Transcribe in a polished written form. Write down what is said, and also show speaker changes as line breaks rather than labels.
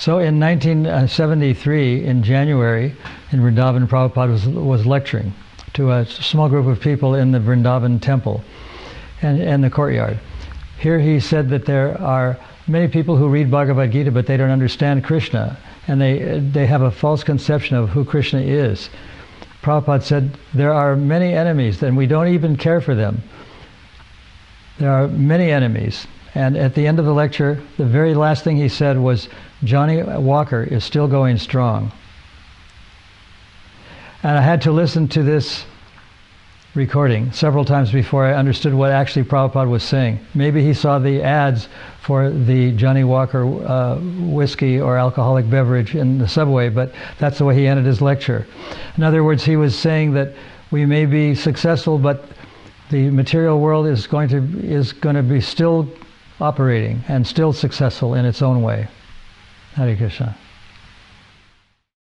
So in 1973, in January, in Vrindavan, Prabhupada was lecturing to a small group of people in the Vrindavan temple and the courtyard. Here he said that there are many people who read Bhagavad Gita, but they don't understand Krishna, and they have a false conception of who Krishna is. Prabhupada said, there are many enemies, and we don't even care for them. There are many enemies. And at the end of the lecture, the very last thing he said was, Johnnie Walker is still going strong. And I had to listen to this recording several times before I understood what actually Prabhupada was saying. Maybe he saw the ads for the Johnnie Walker whiskey or alcoholic beverage in the subway, but that's the way he ended his lecture. In other words, he was saying that we may be successful, but the material world is going to be still operating and still successful in its own way. Hare Krishna.